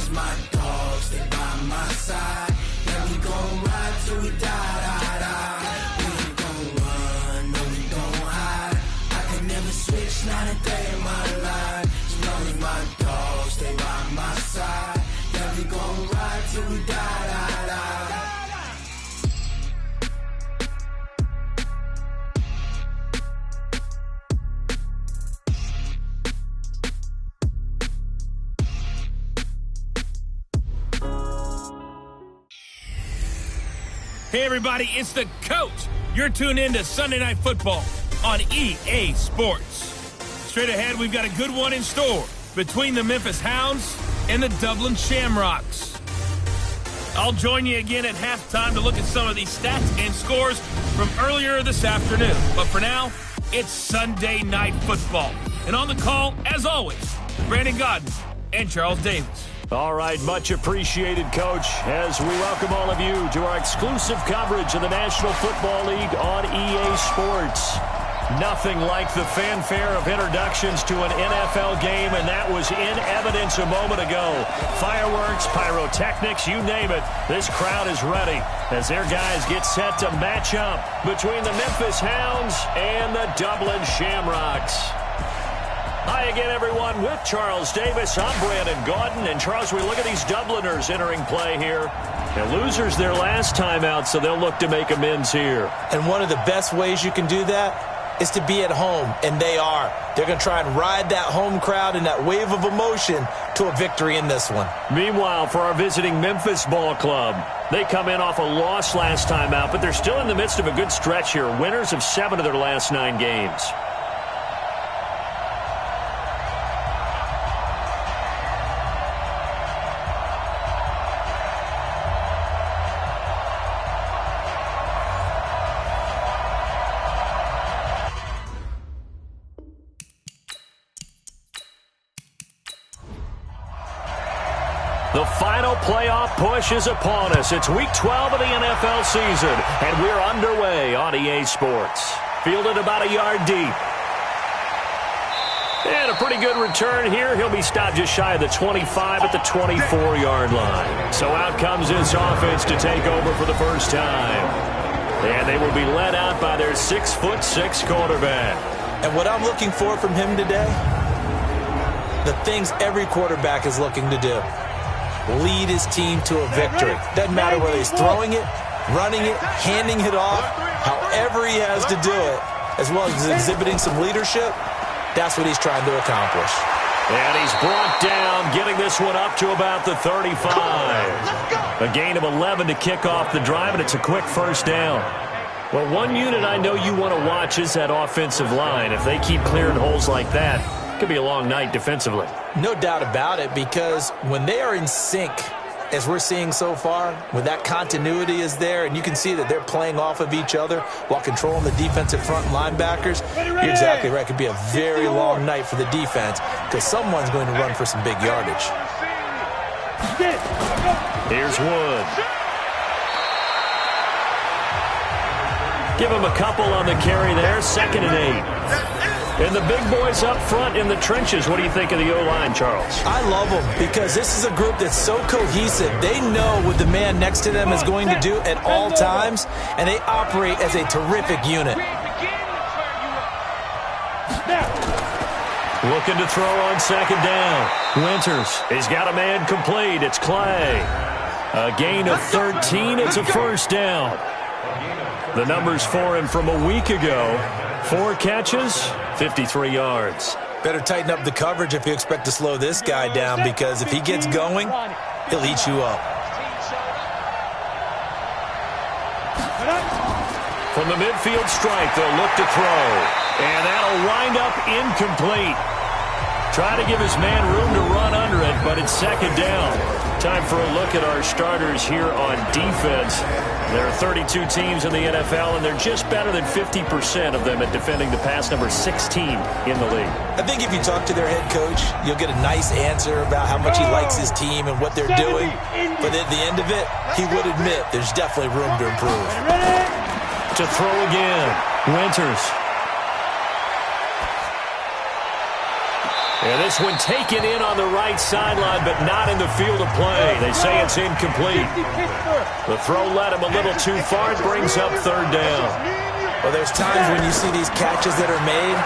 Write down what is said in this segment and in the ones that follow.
as my dogs, stay by my side. Yeah, we gon' ride till we die, die, die. We ain't gon' run, no, we gon' hide. I can never switch, not a day in my life. As long as my dogs stay by my side. Yeah, we gon' ride till we die, die, die. Hey everybody, it's the coach. You're tuned in to Sunday Night Football on EA Sports. Straight ahead, we've got a good one in store between the Memphis Hounds and the Dublin Shamrocks. I'll join you again at halftime to look at some of these stats and scores from earlier this afternoon. But for now, it's Sunday Night Football. And on the call, as always, Brandon Godden and Charles Davis. All right, much appreciated, Coach, as we welcome all of you to our exclusive coverage of the National Football League on EA Sports. Nothing like the fanfare of introductions to an NFL game, and that was in evidence a moment ago. Fireworks, pyrotechnics, you name it. This crowd is ready as their guys get set to match up between the Memphis Hounds and the Dublin Shamrocks. Hi again, everyone, with Charles Davis. I'm Brandon Gaudin. And, Charles, we look at these Dubliners entering play here. And losers their last time out, so they'll look to make amends here. And one of the best ways you can do that is to be at home, and they are. They're going to try and ride that home crowd and that wave of emotion to a victory in this one. Meanwhile, for our visiting Memphis Ball Club, they come in off a loss last time out, but they're still in the midst of a good stretch here. Winners of 7 of their last 9 games. The final playoff push is upon us. It's Week 12 of the NFL season, and we're underway on EA Sports. Fielded about a yard deep. And a pretty good return here. He'll be stopped just shy of the 25 at the 24-yard line. So out comes this offense to take over for the first time. And they will be led out by their 6'6" quarterback. And what I'm looking for from him today, the things every quarterback is looking to do. Lead his team to a victory. Doesn't matter whether he's throwing it, running it, handing it off, however he has to do it, as well as exhibiting some leadership, that's what he's trying to accomplish. And he's brought down, getting this one up to about the 35. A gain of 11 to kick off the drive, and it's a quick first down. Well, one unit I know you want to watch is that offensive line. If they keep clearing holes like that, it could be a long night defensively. No doubt about it, because when they are in sync, as we're seeing so far, when that continuity is there, and you can see that they're playing off of each other while controlling the defensive front linebackers, you're exactly right. It could be a very long night for the defense because someone's going to run for some big yardage. Here's Wood. Give him a couple on the carry there, 2nd and 8. And the big boys up front in the trenches. What do you think of the O-line, Charles? I love them because this is a group that's so cohesive. They know what the man next to them is going to do at all times, and they operate as a terrific unit. Looking to throw on 2nd down. Winters, he's got a man complete. It's Clay. A gain of 13. It's a first down. The numbers for him from a week ago. 4 catches, 53 yards. Better tighten up the coverage if you expect to slow this guy down, because if he gets going, he'll eat you up. From the midfield stripe, they'll look to throw. And that'll wind up incomplete. Try to give his man room to run under it, but it's 2nd down. Time for a look at our starters here on defense. There are 32 teams in the NFL, and they're just better than 50% of them at defending the pass, number 16 in the league. I think if you talk to their head coach, you'll get a nice answer about how much he likes his team and what they're doing. But at the end of it, he would admit there's definitely room to improve. To throw again, Winters. And this one taken in on the right sideline, but not in the field of play. They say it's incomplete. The throw led him a little too far. It brings up third down. Well, there's times when you see these catches that are made,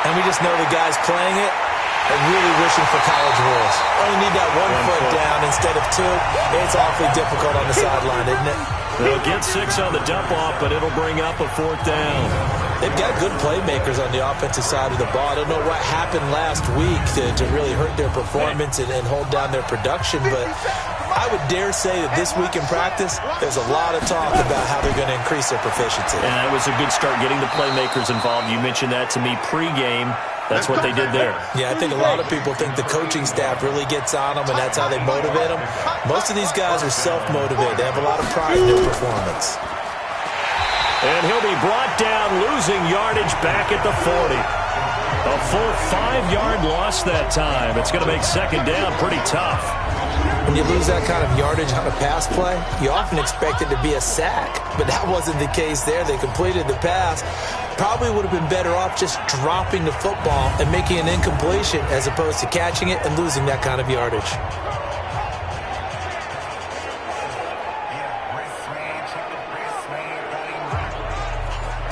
and we just know the guy's playing it and really wishing for college rules. Only need that one foot down instead of two. It's awfully difficult on the sideline, isn't it? They'll get 6 on the dump-off, but it'll bring up a fourth down. They've got good playmakers on the offensive side of the ball. I don't know what happened last week to really hurt their performance and hold down their production, but I would dare say that this week in practice, there's a lot of talk about how they're going to increase their proficiency. And it was a good start getting the playmakers involved. You mentioned that to me pregame. That's what they did there. Yeah, I think a lot of people think the coaching staff really gets on them, and that's how they motivate them. Most of these guys are self-motivated. They have a lot of pride in their performance. And he'll be brought down, losing yardage back at the 40. A full 5-yard loss that time. It's going to make second down pretty tough. When you lose that kind of yardage on a pass play, you often expect it to be a sack, but that wasn't the case there. They completed the pass. Probably would have been better off just dropping the football and making an incompletion as opposed to catching it and losing that kind of yardage.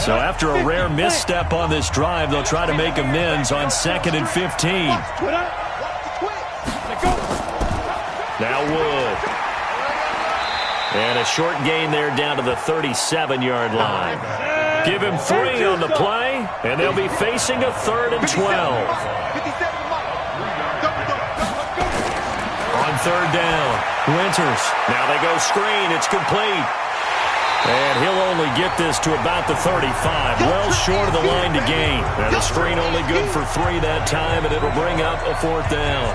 So after a rare misstep on this drive, they'll try to make amends on 2nd and 15. Now Wood. And a short gain there down to the 37-yard line. Give him 3 on the play, and they'll be facing a 3rd and 12. On 3rd down, Winters. Now they go screen. It's complete. And he'll only get this to about the 35, well short of the line to gain. And the screen only good for 3 that time, and it'll bring up a 4th down.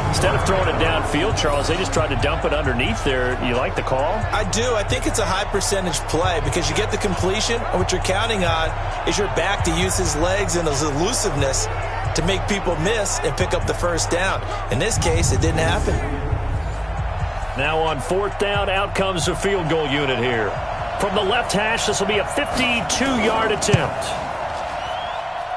Instead of throwing it downfield, Charles, they just tried to dump it underneath there. You like the call? I do. I think it's a high percentage play because you get the completion, and what you're counting on is your back to use his legs and his elusiveness to make people miss and pick up the first down. In this case, it didn't happen. Now on 4th down, out comes the field goal unit here. From the left hash, this will be a 52-yard attempt.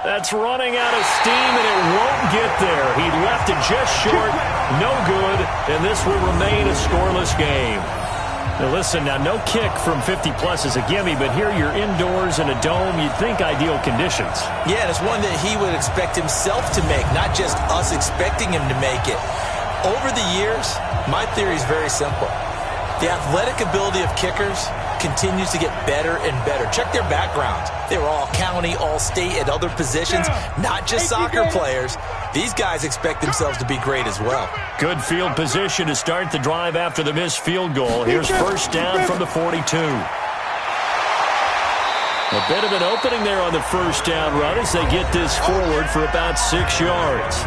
That's running out of steam, and it won't get there. He left it just short, no good, and this will remain a scoreless game. Now listen, now no kick from 50-plus is a gimme, but here you're indoors in a dome. You'd think ideal conditions. Yeah, and it's one that he would expect himself to make, not just us expecting him to make it. Over the years, my theory is very simple. The athletic ability of kickers continues to get better and better. Check their backgrounds. They were all county, all state, at other positions, not just soccer players. These guys expect themselves to be great as well. Good field position to start the drive after the missed field goal. Here's first down from the 42. A bit of an opening there on the first down run as they get this forward for about 6 yards.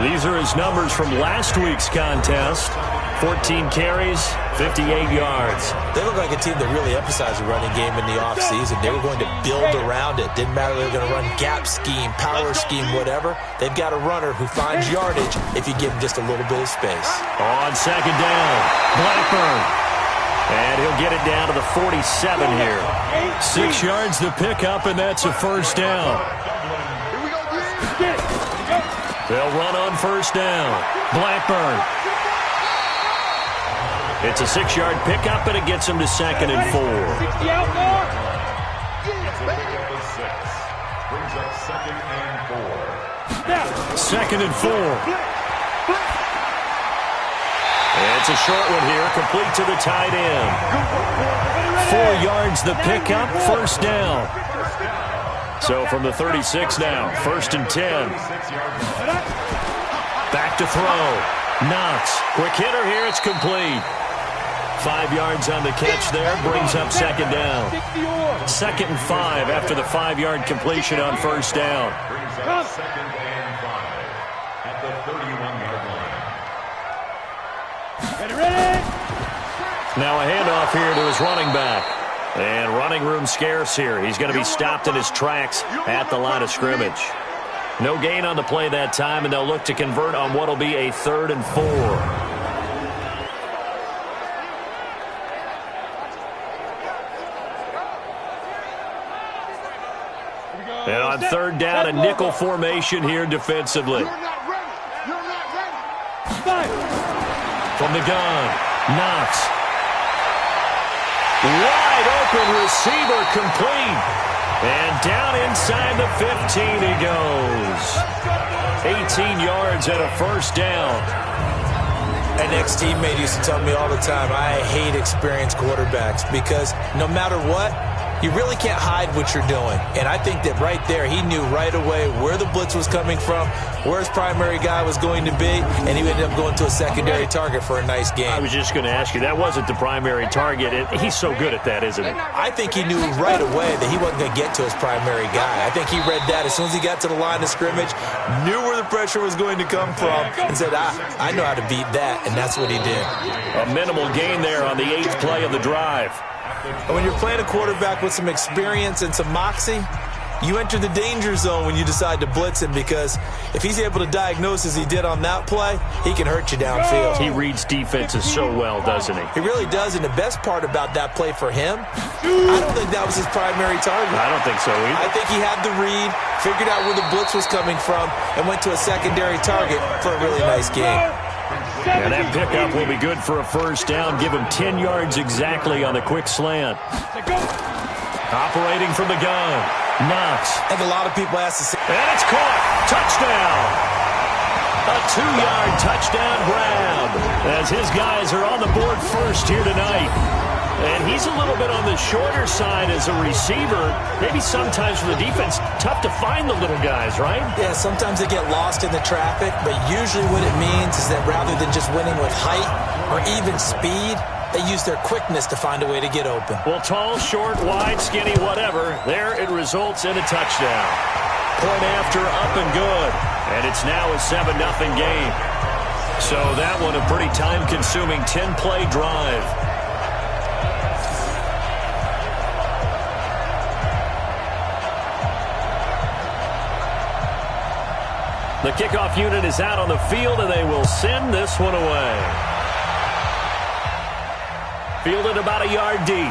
These are his numbers from last week's contest. 14 carries, 58 yards. They look like a team that really emphasized the running game in the offseason. They were going to build around it. Didn't matter if they were going to run gap scheme, power scheme, whatever. They've got a runner who finds yardage if you give him just a little bit of space. On second down, Blackburn. And he'll get it down to the 47 here. 6 yards to pick up, and that's a first down. They'll run on first down. Blackburn. It's a 6-yard pickup, and it gets him to 2nd and 4. Second and 4. It's a short one here, complete to the tight end. 4 yards the pickup, first down. So from the 36 now, 1st and 10. Back to throw. Knox, quick hitter here, it's complete. 5 yards on the catch there, brings up second down. 2nd and 5 after the 5-yard completion on first down. Brings up 2nd and 5 at the 31-yard line. Ready? Now a handoff here to his running back. And running room scarce here. He's going to be stopped in his tracks at the line of scrimmage. No gain on the play that time, and they'll look to convert on what will be a 3rd and 4. And on third down, a nickel formation here defensively. From the gun, Knox. Wide open receiver complete. And down inside the 15 he goes. 18 yards and a first down. An ex-teammate used to tell me all the time, I hate experienced quarterbacks because no matter what, you really can't hide what you're doing. And I think that right there, he knew right away where the blitz was coming from, where his primary guy was going to be, and he ended up going to a secondary target for a nice game. I was just going to ask you, that wasn't the primary target. He's so good at that, isn't he? I think he knew right away that he wasn't going to get to his primary guy. I think he read that as soon as he got to the line of scrimmage, knew where the pressure was going to come from, and said, I know how to beat that, and that's what he did. A minimal gain there on the 8th play of the drive. And when you're playing a quarterback with some experience and some moxie, you enter the danger zone when you decide to blitz him, because if he's able to diagnose as he did on that play, he can hurt you downfield. He reads defenses so well, doesn't he? He really does, and the best part about that play for him, I don't think that was his primary target. I don't think so either. I think he had the read, figured out where the blitz was coming from, and went to a secondary target for a really nice game. And that pickup will be good for a first down. Give him 10 yards exactly on the quick slant. Operating from the gun, Knox. I think a lot of people ask the same. And it's caught. Touchdown. A 2-yard touchdown grab as his guys are on the board first here tonight. And he's a little bit on the shorter side as a receiver. Maybe sometimes for the defense, tough to find the little guys, right? Yeah, sometimes they get lost in the traffic, but usually what it means is that rather than just winning with height or even speed, they use their quickness to find a way to get open. Well, tall, short, wide, skinny, whatever, there it results in a touchdown. Point after, up and good. And it's now a 7-0 game. So that one a pretty time-consuming 10-play drive. The kickoff unit is out on the field, and they will send this one away. Fielded about a yard deep.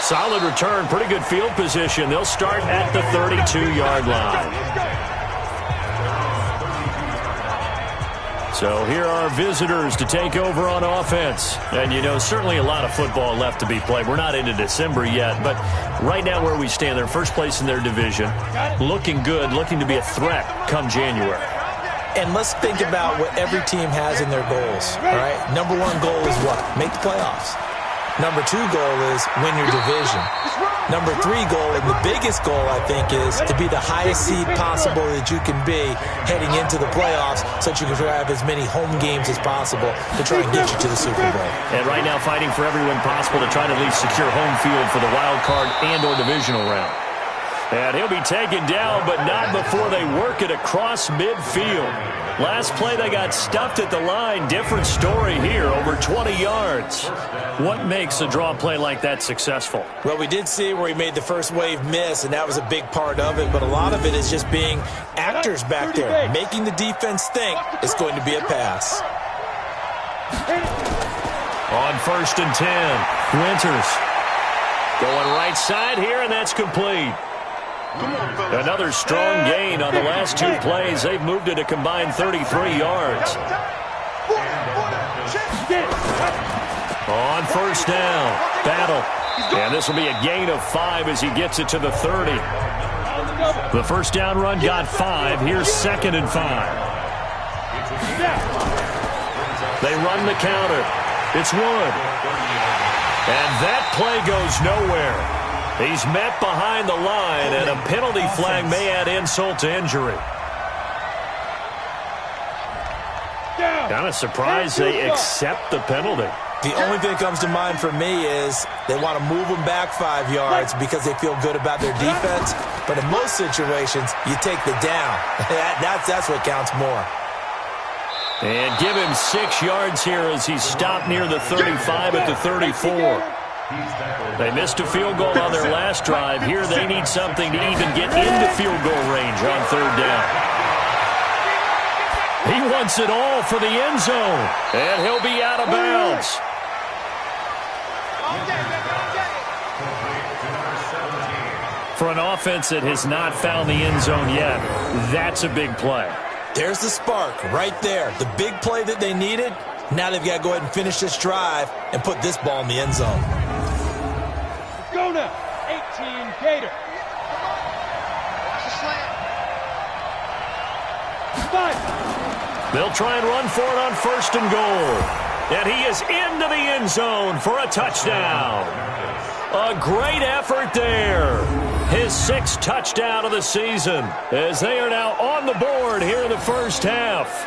Solid return, pretty good field position. They'll start at the 32-yard line. So here are visitors to take over on offense. And, you know, certainly a lot of football left to be played. We're not into December yet, but right now where we stand, they're first place in their division. Looking good, looking to be a threat come January. And let's think about what every team has in their goals, all right? Number one goal is what? Make the playoffs. Number two goal is win your division. Number three goal, and the biggest goal, I think, is to be the highest seed possible that you can be heading into the playoffs so that you can have as many home games as possible to try and get you to the Super Bowl. And right now fighting for every win possible to try to at least secure home field for the wild card and or divisional round. And he'll be taken down, but not before they work it across midfield. Last play, they got stuffed at the line. Different story here, over 20 yards. What makes a draw play like that successful? Well, we did see where he made the first wave miss, and that was a big part of it. But a lot of it is just being actors back there, making the defense think it's going to be a pass. On 1st and 10, Winters going right side here, and that's complete. Another strong gain on the last two plays. They've moved it a combined 33 yards. On 1st down, Battle. And this will be a gain of 5 as he gets it to the 30. The first down run got 5. Here's 2nd and 5. They run the counter. It's Wood. And that play goes nowhere. He's met behind the line, and a penalty flag may add insult to injury. Kind of surprised they accept the penalty. The only thing that comes to mind for me is they want to move them back 5 yards because they feel good about their defense. But in most situations, you take the down. That's what counts more. And give him 6 yards here as he's stopped near the 35 at the 34. They missed a field goal on their last drive. Here they need something to even get into field goal range on 3rd down. He wants it all for the end zone, and he'll be out of bounds. For an offense that has not found the end zone yet, that's a big play. There's the spark right there. The big play that they needed. Now they've got to go ahead and finish this drive and put this ball in the end zone. Go now. 18 Gator. Watch the slant. 5. They'll try and run for it on 1st and goal. And he is into the end zone for a touchdown. A great effort there. His 6th touchdown of the season as they are now on the board here in the first half.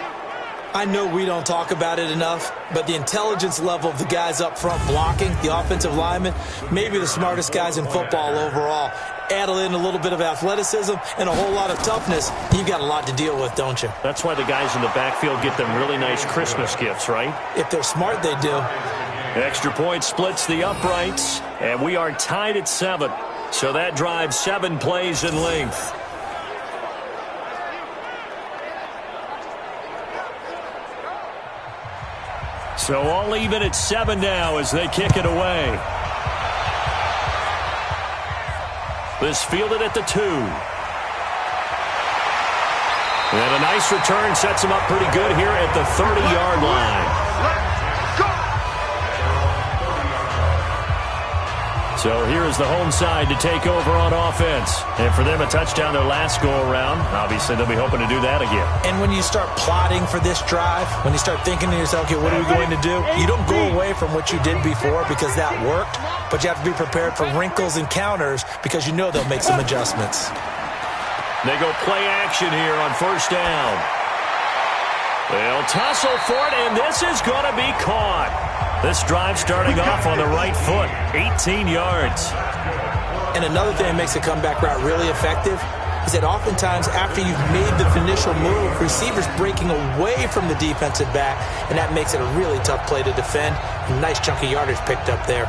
I know we don't talk about it enough, but the intelligence level of the guys up front blocking, the offensive linemen, maybe the smartest guys in football overall. Add in a little bit of athleticism and a whole lot of toughness, you've got a lot to deal with, don't you? That's why the guys in the backfield get them really nice Christmas gifts, right? If they're smart, they do. Extra point splits the uprights, and we are tied at 7. So that drives 7 plays in length. So all even at 7 now as they kick it away. This fielded at the 2. And a nice return sets him up pretty good here at the 30-yard line. So here is the home side to take over on offense. And for them, a touchdown their last go-around. Obviously, they'll be hoping to do that again. And when you start plotting for this drive, when you start thinking to yourself, okay, what are we going to do? You don't go away from what you did before because that worked, but you have to be prepared for wrinkles and counters because you know they'll make some adjustments. They go play action here on 1st down. They'll tussle for it, and this is going to be caught. This drive starting off on the right foot, 18 yards. And another thing that makes the comeback route really effective is that oftentimes after you've made the initial move, receivers breaking away from the defensive back, and that makes it a really tough play to defend. A nice chunk of yardage picked up there.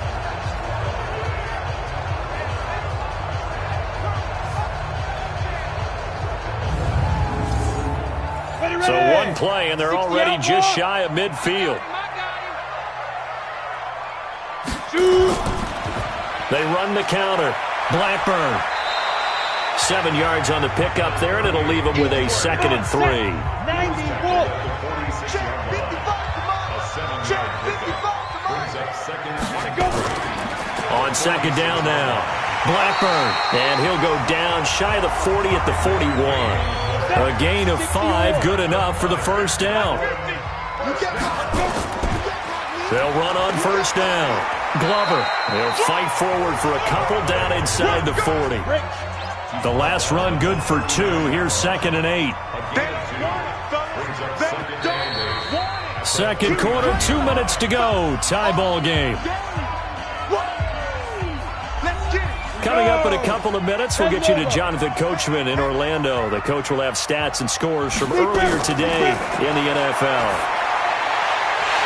So one play, and they're already just shy of midfield. They run the counter. Blackburn. 7 yards on the pickup there, and it'll leave them with a 2nd and 3. On 2nd down now. Blackburn, and he'll go down shy of the 40 at the 41. A gain of 5, good enough for the 1st down. They'll run on 1st down. Glover, they'll fight forward for a couple down inside the 40. The last run good for 2. Here's 2nd and 8. Second quarter, 2 minutes to go. Tie ball game. Coming up in a couple of minutes, we'll get you to Jonathan Coachman in Orlando. The coach will have stats and scores from earlier today in the NFL.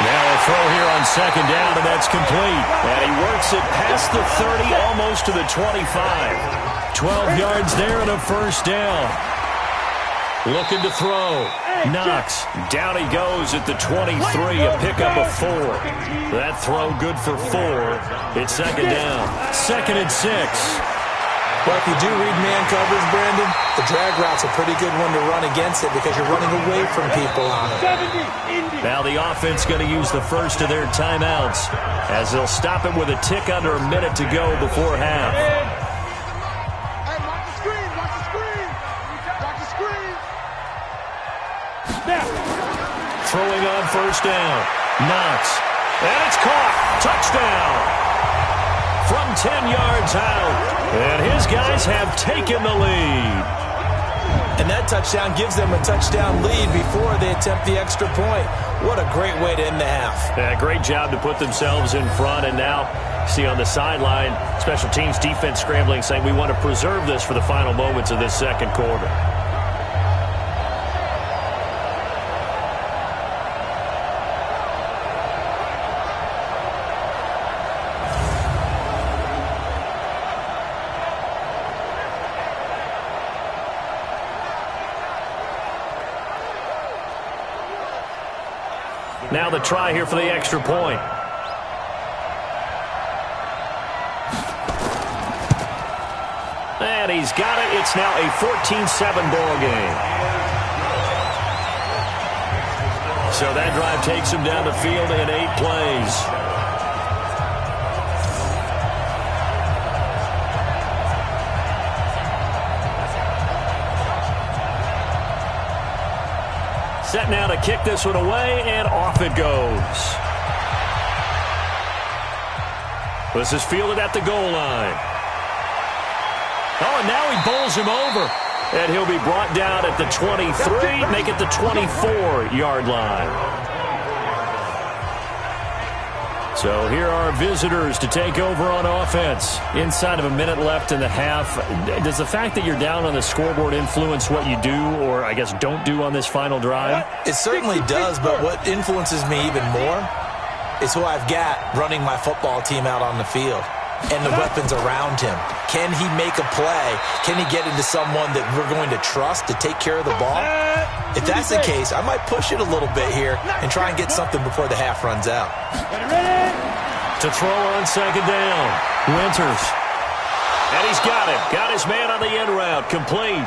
Now a throw here on 2nd down, and that's complete. And he works it past the 30, almost to the 25. 12 yards there and a 1st down. Looking to throw. Knox. Down he goes at the 23, a pickup of 4. That throw good for 4. It's 2nd down. 2nd and 6. Well, if you do read man coverage, Brandon, the drag route's a pretty good one to run against it because you're running away from people on it. Now the offense going to use the first of their timeouts as they'll stop it with a tick under a minute to go before half. Throwing on 1st down. Knox. And it's caught. Touchdown. From 10 yards out. And his guys have taken the lead. And that touchdown gives them a touchdown lead before they attempt the extra point. What a great way to end the half. Yeah, great job to put themselves in front. And now, see on the sideline, special teams defense scrambling, saying we want to preserve this for the final moments of this second quarter. Now the try here for the extra point. And he He's got it. It's now a 14-7 ball game. So that drive takes him down the field in 8 plays. Set now to kick this one away, and off it goes. This is fielded at the goal line. Oh, and now he bowls him over. And he'll be brought down at the 23, make it the 24-yard line. So here are visitors to take over on offense. Inside of a minute left in the half. Does the fact that you're down on the scoreboard influence what you do, or I guess don't do on this final drive? It certainly does, but what influences me even more is who I've got running my football team out on the field and the weapons around him. Can he make a play? Can he get into someone that we're going to trust to take care of the ball? If that's the case, I might push it a little bit here and try and get something before the half runs out. To throw on second down, Winters. And he's got it. Got his man on the end route. Complete.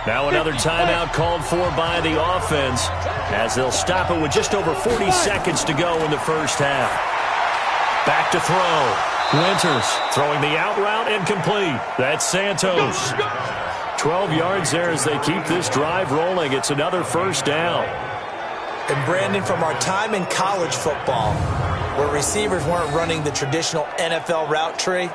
Now another timeout called for by the offense as they'll stop it with just over 40 seconds to go in the first half. Back to throw. Winters throwing the out route, incomplete. That's Santos. 12 yards there as they keep this drive rolling. It's another first down. And Brandon, from our time in college football, where receivers weren't running the traditional NFL route tree,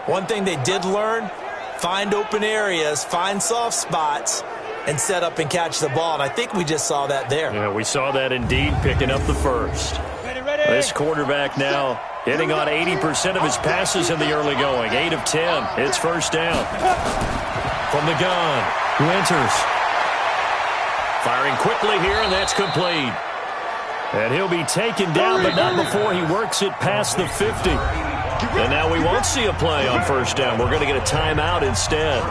one thing they did learn, find open areas, find soft spots, and set up and catch the ball. And I think we just saw that there. Yeah, we saw that indeed, picking up the first. This quarterback now hitting on 80% of his passes in the early going. 8 of 10. It's first down. From the gun, Winters. Firing quickly here, and that's complete. And he'll be taken down, but not before he works it past the 50. And now we won't see a play on first down. We're going to get a timeout instead,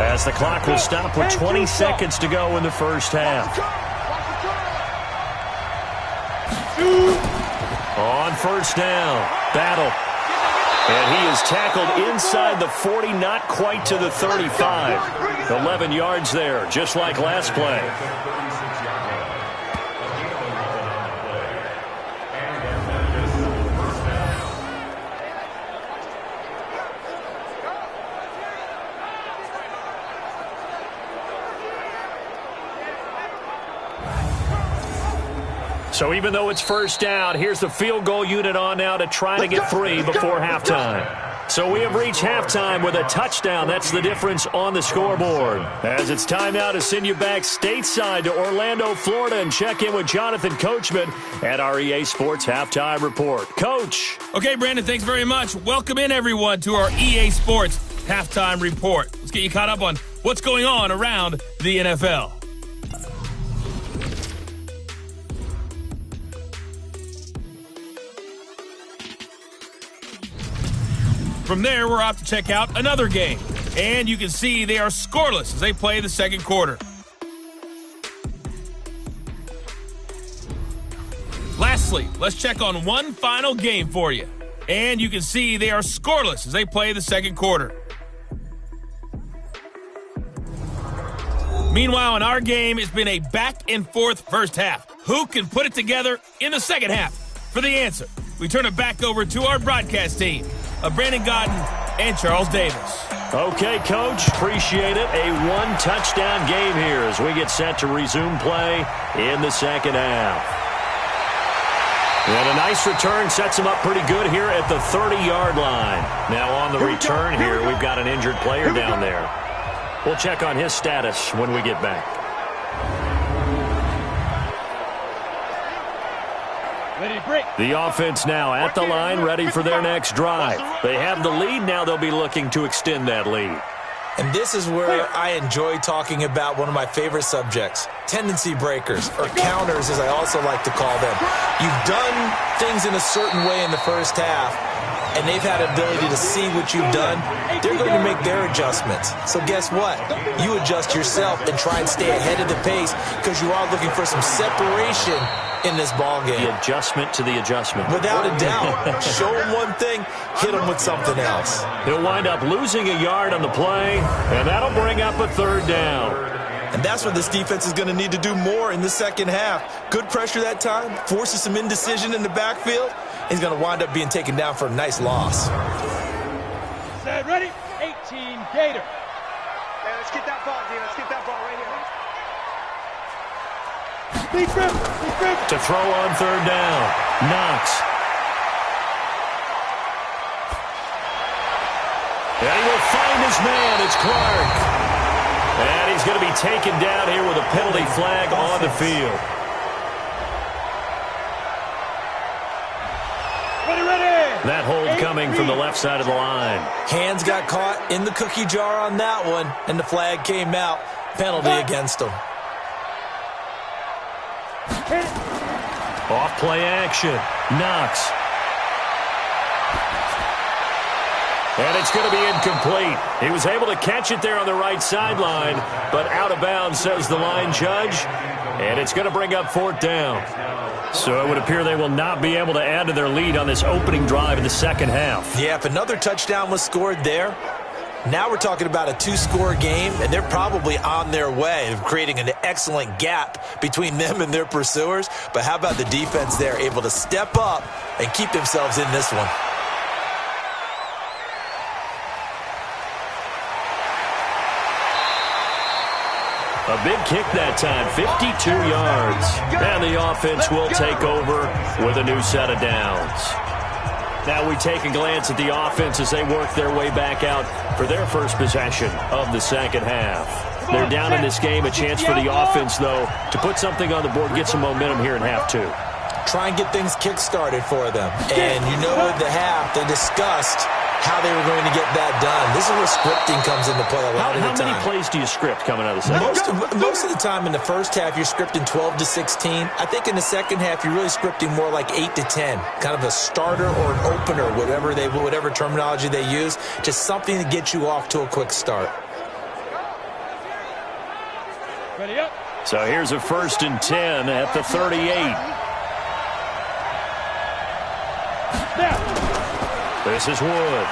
as the clock will stop with 20 seconds to go in the first half. On first down, Battle. And he is tackled inside the 40, not quite to the 35. 11 yards there, just like last play. So even though it's first down, here's the field goal unit on now to try to get 3 before halftime. So we have reached halftime with a touchdown. That's the difference on the scoreboard. As it's time now to send you back stateside to Orlando, Florida, and check in with Jonathan Coachman at our EA Sports Halftime Report. Coach. Okay, Brandon, thanks very much. Welcome in, everyone, to our EA Sports Halftime Report. Let's get you caught up on what's going on around the NFL. From there, we're off to check out another game. And you can see they are scoreless as they play the second quarter. Lastly, let's check on one final game for you. And you can see they are scoreless as they play the second quarter. Meanwhile, in our game, it's been a back-and-forth first half. Who can put it together in the second half? For the answer, we turn it back over to our broadcast team of Brandon Godden and Charles Davis. Okay, Coach, appreciate it. A one-touchdown game here as we get set to resume play in the second half. And a nice return sets him up pretty good here at the 30-yard line. Now on the return here, we've got an injured player down there. We'll check on his status when we get back. The offense now at the line, ready for their next drive. They have the lead. Now they'll be looking to extend that lead. And this is where I enjoy talking about one of my favorite subjects, tendency breakers, or counters as I also like to call them. You've done things in a certain way in the first half. and they've had an ability to see what you've done, they're going to make their adjustments. So guess what? You adjust yourself and try and stay ahead of the pace because you are looking for some separation in this ball game. The adjustment to the adjustment. Without a doubt. Show him one thing, hit him with something else. He'll wind up losing a yard on the play, and that'll bring up a third down. And that's what this defense is going to need to do more in the second half. Good pressure that time, forces some indecision in the backfield. He's going to wind up being taken down for a nice loss. Set, ready? 18 Gator. Hey, let's get that ball, D. Let's get that ball right here. To throw on third down. Knox. And he will find his man. It's Clark. And he's going to be taken down here with a penalty flag on the field. Ready. That hold coming from the left side of the line. Hands got caught in the cookie jar on that one, and the flag came out. Penalty against him. Off play action. Knox. And it's going to be incomplete. He was able to catch it there on the right sideline, but out of bounds, says the line judge. And it's going to bring up fourth down. So it would appear they will not be able to add to their lead on this opening drive in the second half. Yeah, if another touchdown was scored there, now we're talking about a two-score game, and they're probably on their way of creating an excellent gap between them and their pursuers. But how about the defense there, able to step up and keep themselves in this one? A big kick that time, 52 yards. And the offense will take over with a new set of downs. Now we take a glance at the offense as they work their way back out for their first possession of the second half. They're down in this game. A chance for the offense, though, to put something on the board, get some momentum here in half two. Try and get things kick-started for them. And you know at the half, they discussed how they were going to get that done. This is where scripting comes into play a lot of the time. How many plays do you script coming out of the second? Most of the time in the first half, you're scripting 12 to 16. I think in the second half, you're really scripting more like 8 to 10. Kind of a starter or an opener, whatever terminology they use. Just something to get you off to a quick start. Ready up. So here's a 1st and 10 at the 38. This is Wood.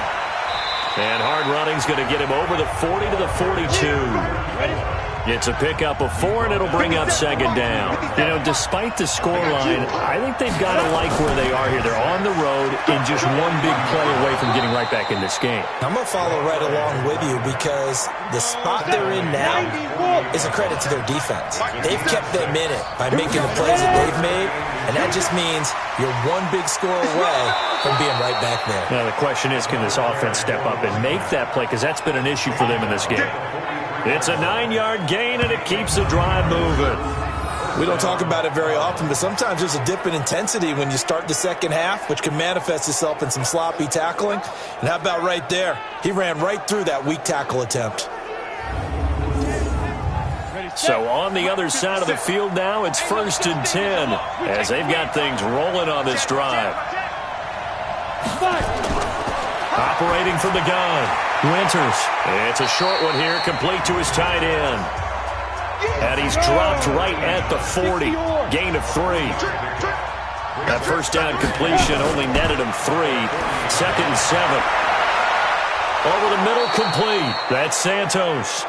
And hard running's going to get him over the 40 to the 42. It's a pickup of 4, and it'll bring up second down. You know, despite the scoreline, I think they've got to like where they are here. They're on the road and just one big play away from getting right back in this game. I'm going to follow right along with you because the spot they're in now is a credit to their defense. They've kept them in it by making the plays that they've made, and that just means you're one big score away from being right back there. Now, the question is, can this offense step up and make that play? Because that's been an issue for them in this game. It's a 9-yard gain, and it keeps the drive moving. We don't talk about it very often, but sometimes there's a dip in intensity when you start the second half, which can manifest itself in some sloppy tackling. And how about right there? He ran right through that weak tackle attempt. So on the other side of the field now, it's 1st and 10 as they've got things rolling on this drive. Operating from the gun. Winters. It's a short one here, complete to his tight end. And he's dropped right at the 40. Gain of 3. That first down completion only netted him 3. 2nd and 7. Over the middle, complete. That's Santos.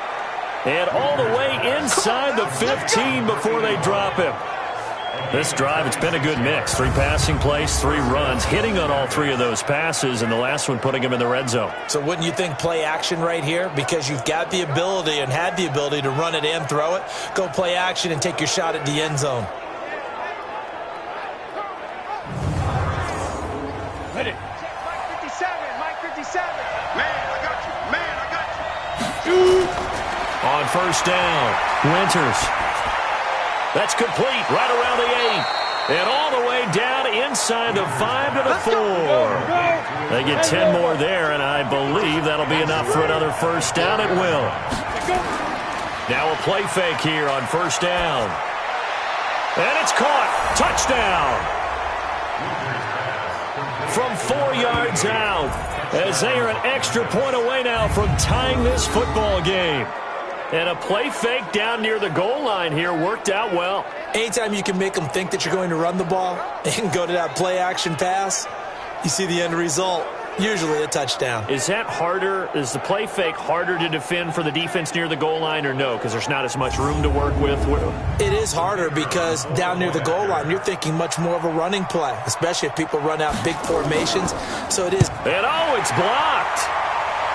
And all the way inside the 15 before they drop him. This drive, it's been a good mix. 3 passing plays, 3 runs, hitting on all 3 of those passes, and the last one putting him in the red zone. So wouldn't you think play action right here? Because you've got the ability and had the ability to run it and throw it. Go play action and take your shot at the end zone. Ready. Mike 57, Mike 57. Man, I got you. On first down, Winters. That's complete right around the 8. And all the way down inside the 5 to the 4. They get 10 more there, and I believe that'll be enough for another first down. It will. Now a play fake here on first down. And it's caught. Touchdown. from 4 yards out, as they are an extra point away now from tying this football game. And a play fake down near the goal line here worked out well. Anytime you can make them think that you're going to run the ball and go to that play-action pass, you see the end result, usually a touchdown. Is that harder? Is the play fake harder to defend for the defense near the goal line or no? Because there's not as much room to work with? It is harder because down near the goal line, you're thinking much more of a running play, especially if people run out big formations. So it is. And oh, it's blocked.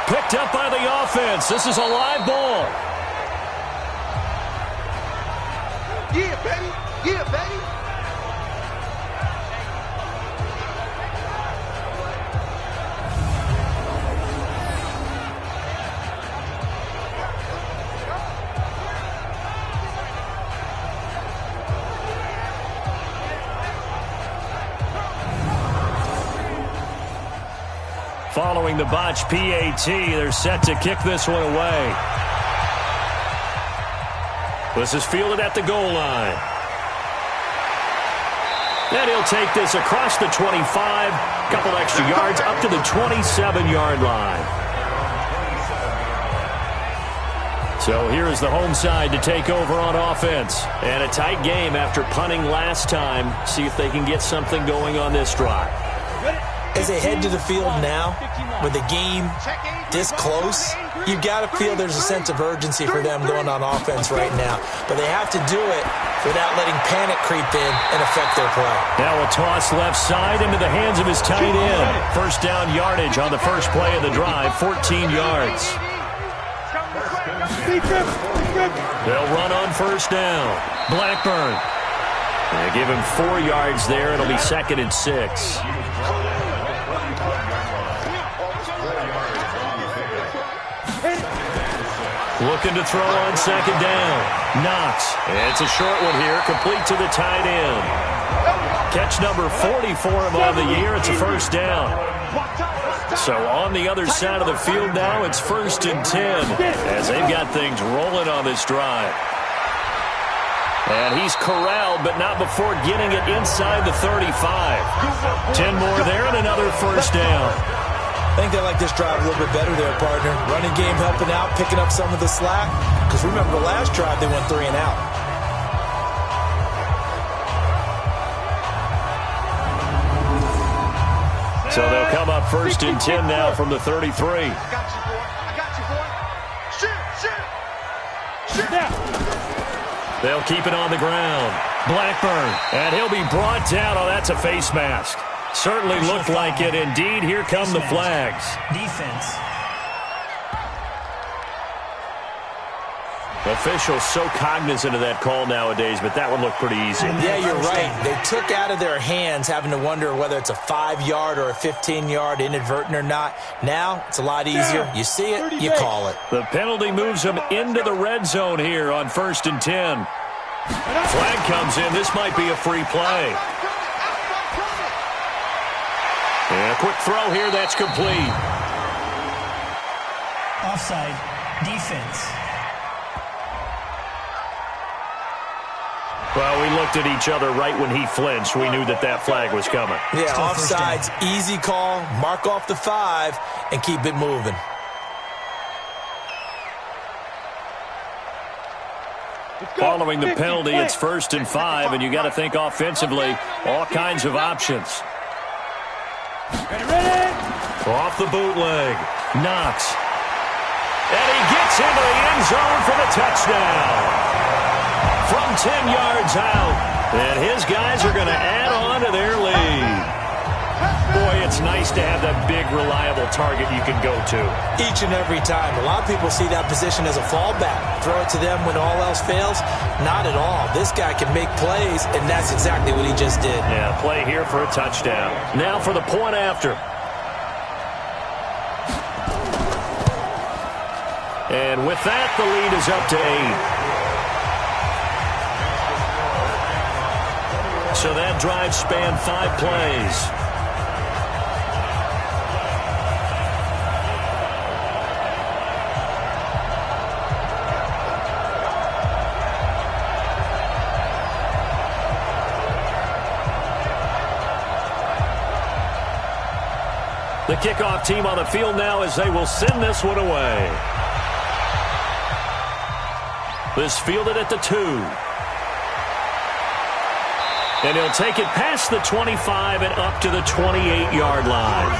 Picked up by the offense. This is a live ball. Yeah, baby. Yeah, baby. Following the botch PAT, they're set to kick this one away. This is fielded at the goal line. And he'll take this across the 25, couple extra yards up to the 27-yard line. So here is the home side to take over on offense. And a tight game after punting last time. See if they can get something going on this drive. As they head to the field now, with the game this close, you've got to feel there's a sense of urgency for them going on offense right now. But they have to do it without letting panic creep in and affect their play. Now a toss left side into the hands of his tight end. First down yardage on the first play of the drive, 14 yards. They'll run on first down. Blackburn. They give him 4 yards there. It'll be 2nd and 6. Looking to throw on 2nd down. Knox. It's a short one here, complete to the tight end. Catch number 40 for him on the year. It's a first down. So on the other side of the field now, it's 1st and 10 as they've got things rolling on this drive. And he's corralled, but not before getting it inside the 35. 10 more there and another first down. I think they like this drive a little bit better there, partner. Running game helping out, picking up some of the slack. Because remember, the last drive, they went 3 and out. So they'll come up 1st and 10 now from the 33. I got you, boy. I got you, boy. Shoot. They'll keep it on the ground. Blackburn, and he'll be brought down. Oh, that's a face mask. Certainly looked like it. Indeed, here come the flags. Defense. Officials so cognizant of that call nowadays, but that one looked pretty easy. Yeah, you're right. They took out of their hands having to wonder whether it's a 5-yard or a 15-yard, inadvertent or not. Now, it's a lot easier. You see it, you call it. The penalty moves them into the red zone here on 1st and 10. Flag comes in. This might be a free play. And a quick throw here. That's complete. Offside. Defense. Well, we looked at each other right when he flinched. We knew that that flag was coming. Yeah, offsides, easy call. Mark off the 5 and keep it moving. Following the penalty, it's 1st and 5, and you got to think offensively, all kinds of options. Ready. Off the bootleg. Knox. And he gets into the end zone for the touchdown. From 10 yards out. And his guys are going to add on to their lead. Boy, it's nice to have that big, reliable target you can go to. Each and every time. A lot of people see that position as a fallback. Throw it to them when all else fails. Not at all. This guy can make plays, and that's exactly what he just did. Yeah, play here for a touchdown. Now for the point after. And with that, the lead is up to 8. So that drive spanned 5 plays. The kickoff team on the field now as they will send this one away. This fielded at the 2. And he'll take it past the 25 and up to the 28-yard line.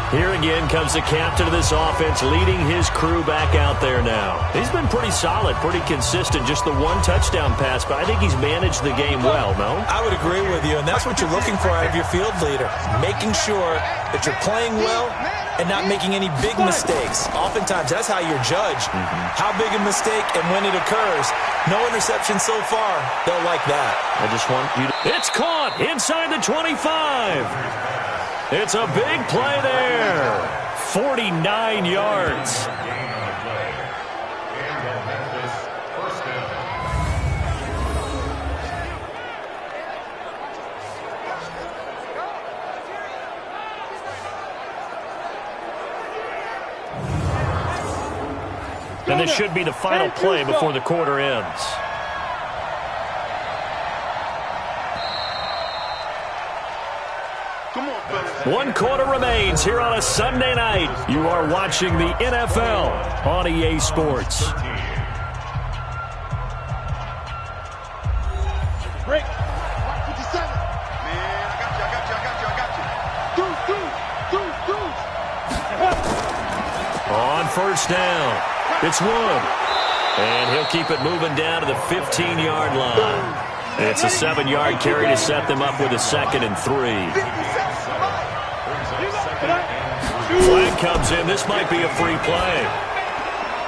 Here again comes the captain of this offense, leading his crew back out there now. He's been pretty solid, pretty consistent, just the one touchdown pass, but I think he's managed the game well, no? I would agree with you, and that's what you're looking for out of your field leader, making sure that you're playing well and not making any big mistakes. Oftentimes, that's how you're judged. How big a mistake and when it occurs. No interception so far. They'll like that. I just want you to... It's caught inside the 25. It's a big play there. 49 yards. And this should be the final play before the quarter ends. One quarter remains here on a Sunday night. You are watching the NFL on EA Sports. Break. 57. Man, I got you. On first down, it's Wood. And he'll keep it moving down to the 15-yard line. It's a 7-yard carry to set them up with a 2nd and 3. Flag comes in. This might be a free play.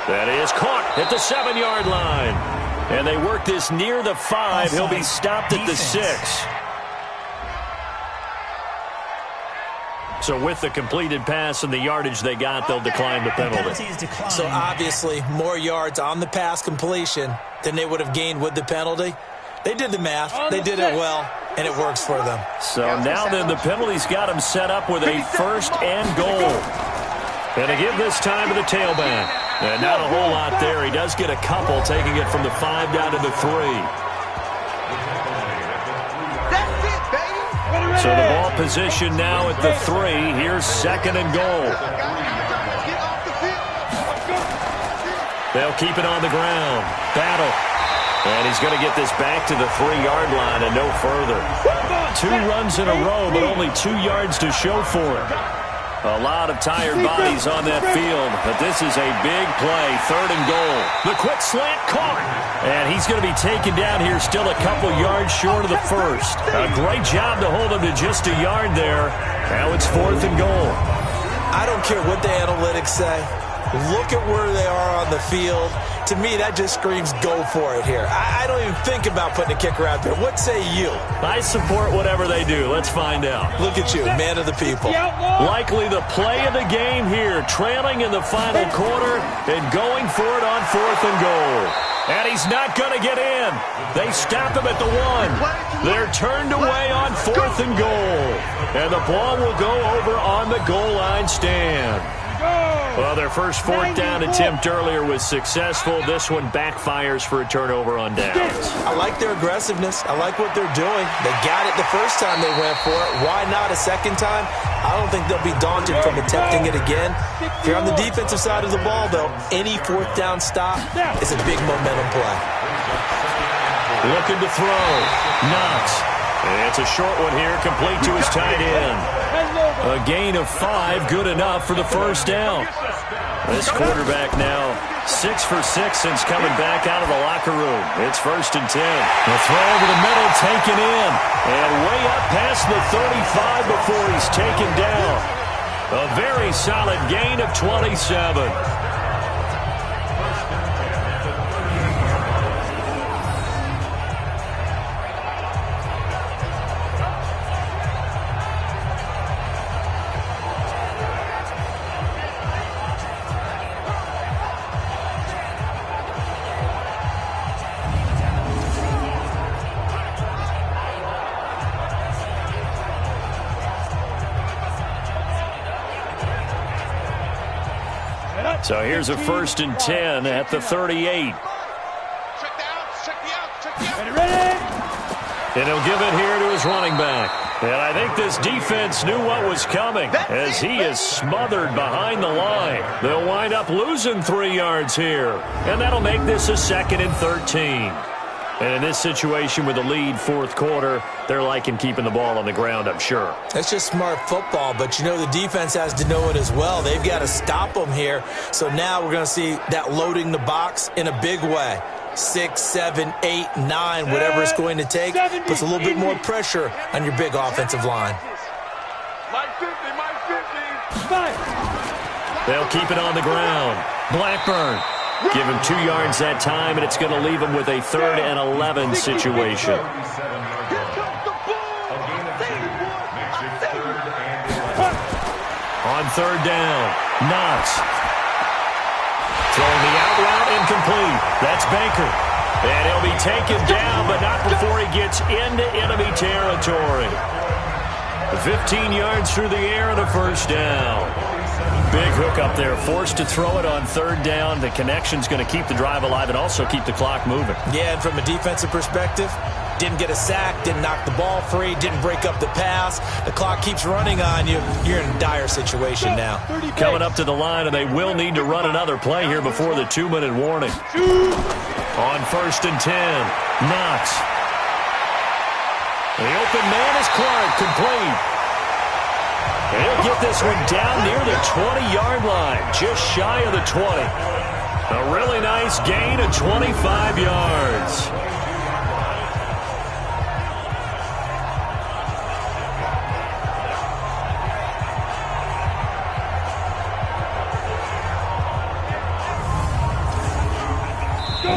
That is caught at the 7-yard line. And they work this near the 5. He'll be stopped at the 6. So with the completed pass and the yardage they got, they'll decline the penalty. So obviously more yards on the pass completion than they would have gained with the penalty. They did the math. They did it well, and it works for them. So now then the penalty's got them set up with a 1st and goal. And to give this time to the tailback. And not a whole lot there. He does get a couple, taking it from the 5 down to the 3. So the ball position now at the 3. Here's 2nd and goal. They'll keep it on the ground. Battle. And he's going to get this back to the 3-yard line and no further. 2 runs in a row, but only 2 yards to show for it. A lot of tired bodies on that field, but this is a big play. 3rd and goal. The quick slant caught. And he's going to be taken down here still a couple yards short of the 1st. A great job to hold him to just a yard there. Now it's 4th and goal. I don't care what the analytics say. Look at where they are on the field. To me, that just screams go for it here. I don't even think about putting a kicker out there. What say you? I support whatever they do. Let's find out. Look at you, man of the people. Likely the play of the game here, trailing in the final quarter and going for it on 4th and goal. And he's not going to get in. They stop him at the 1. They're turned away on 4th and goal. And the ball will go over on the goal line stand. Well, their first 4th down attempt earlier was successful. This one backfires for a turnover on downs. I like their aggressiveness. I like what they're doing. They got it the first time they went for it. Why not a second time? I don't think they'll be daunted from attempting it again. If you're on the defensive side of the ball, though, any 4th down stop is a big momentum play. Looking to throw. Knox. It's a short one here, complete to his tight end. A gain of 5, good enough for the first down. This quarterback now 6 for 6 since coming back out of the locker room. It's 1st and 10. The throw over the middle taken in. And way up past the 35 before he's taken down. A very solid gain of 27. So here's a 1st and 10 at the 38. And he'll give it here to his running back. And I think this defense knew what was coming as he is smothered behind the line. They'll wind up losing 3 yards here. And that'll make this a 2nd and 13. And in this situation with the lead 4th quarter, they're liking keeping the ball on the ground, I'm sure. That's just smart football, but you know the defense has to know it as well. They've got to stop them here. So now we're going to see that loading the box in a big way. 6, 7, 8, 9, whatever it's going to take, puts a little bit more pressure on your big offensive line. Mike 50, Mike 50. They'll keep it on the ground. Blackburn. Give him 2 yards that time, and it's going to leave him with a 3rd and 11 situation. On 3rd down, Knox. Throwing the out route incomplete. That's Baker. And he'll be taken down, but not before he gets into enemy territory. 15 yards through the air and a 1st down. Big hook up there, forced to throw it on 3rd down. The connection's going to keep the drive alive and also keep the clock moving. Yeah, and from a defensive perspective, didn't get a sack, didn't knock the ball free, didn't break up the pass. The clock keeps running on you. You're in a dire situation now. Coming up to the line, and they will need to run another play here before the 2-minute warning. On 1st and 10, Knox. The open man is Clark, complete. And he'll get this one down near the 20-yard line, just shy of the 20. A really nice gain of 25 yards.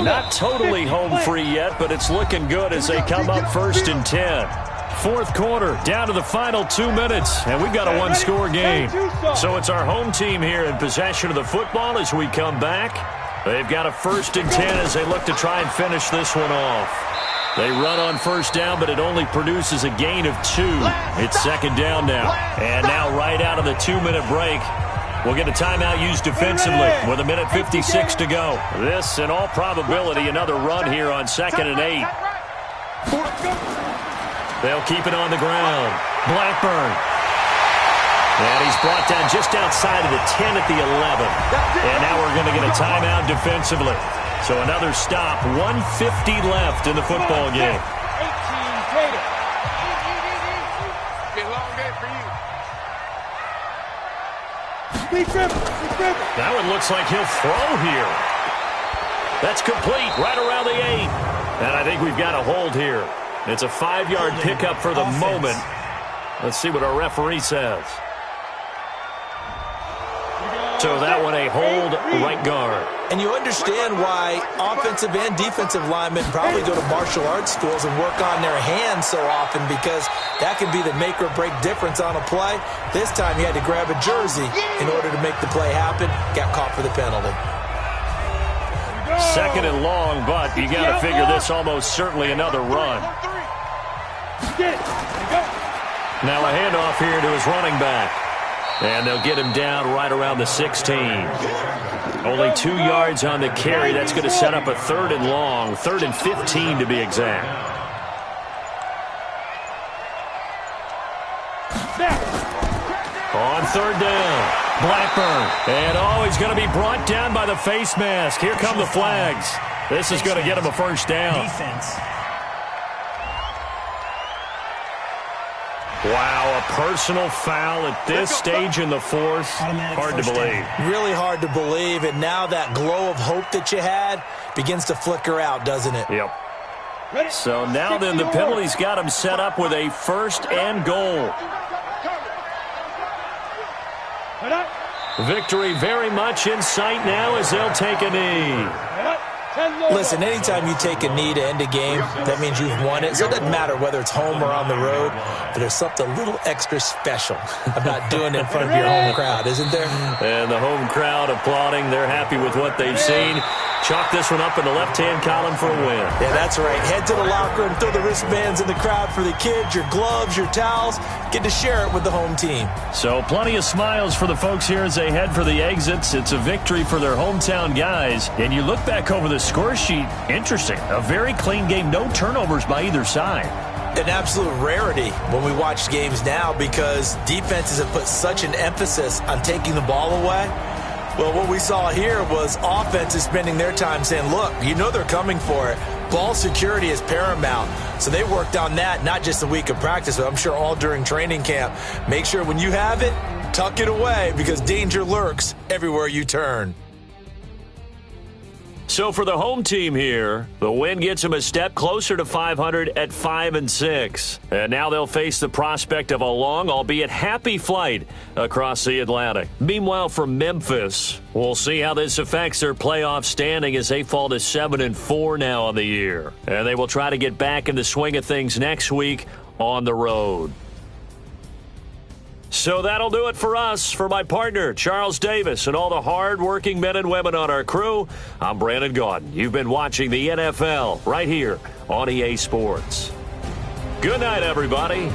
Not totally home free yet, but it's looking good as they come up 1st and 10. 4th quarter, down to the final 2 minutes, and we've got a one-score game. So it's our home team here in possession of the football as we come back. They've got a 1st and 10 as they look to try and finish this one off. They run on 1st down, but it only produces a gain of 2. It's 2nd down now. And now right out of the 2-minute break, we'll get a timeout used defensively with 1:56 to go. This, in all probability, another run here on 2nd and 8. They'll keep it on the ground. Blackburn. And he's brought down just outside of the 10 at the 11. And now we're going to get a timeout defensively. So another stop, 1:50 left in the football game. 18 Gator. Be a long day for you. That one looks like he'll throw here. That's complete, right around the 8. And I think we've got a hold here. It's a 5-yard pickup for the moment. Let's see what our referee says. So that one a hold, right guard. And you understand why offensive and defensive linemen probably go to martial arts schools and work on their hands so often, because that can be the make or break difference on a play. This time he had to grab a jersey in order to make the play happen. Got caught for the penalty. 2nd and long, but you got to figure this almost certainly another run. Now a handoff here to his running back. And they'll get him down right around the 16. Only 2 yards on the carry. That's going to set up a 3rd and long, 3rd and 15 to be exact. On 3rd down, Blackburn. And he's going to be brought down by the face mask. Here come the flags. This is going to get him a 1st down. Defense. Wow, a personal foul at this stage in the 4th. Hard to believe. Really hard to believe, and now that glow of hope that you had begins to flicker out, doesn't it? Yep. So now then the penalty's got him set up with a 1st and goal. Victory very much in sight now as they'll take a knee. Listen, anytime you take a knee to end a game, that means you've won it. So it doesn't matter whether it's home or on the road, but there's something a little extra special about doing it in front of your home crowd, isn't there? And the home crowd applauding. They're happy with what they've seen. Chalk this one up in the left-hand column for a win. Yeah, that's right. Head to the locker room, throw the wristbands in the crowd for the kids, your gloves, your towels. Get to share it with the home team. So plenty of smiles for the folks here as they head for the exits. It's a victory for their hometown guys. And you look back over the score sheet, interesting. A very clean game, no turnovers by either side. an absolute rarity when we watch games now because defenses have put such an emphasis on taking the ball away. Well, what we saw here was offenses spending their time saying, look, you know they're coming for it. Ball security is paramount. So they worked on that, not just a week of practice, but I'm sure all during training camp. Make sure when you have it, tuck it away because danger lurks everywhere you turn. So for the home team here, the win gets them a step closer to 500 at 5-6. And now they'll face the prospect of a long, albeit happy flight across the Atlantic. Meanwhile, for Memphis, we'll see how this affects their playoff standing as they fall to 7-4 now on the year. And they will try to get back in the swing of things next week on the road. So that'll do it for us. For my partner, Charles Davis, and all the hard-working men and women on our crew, I'm Brandon Gaudin. You've been watching the NFL right here on EA Sports. Good night, everybody.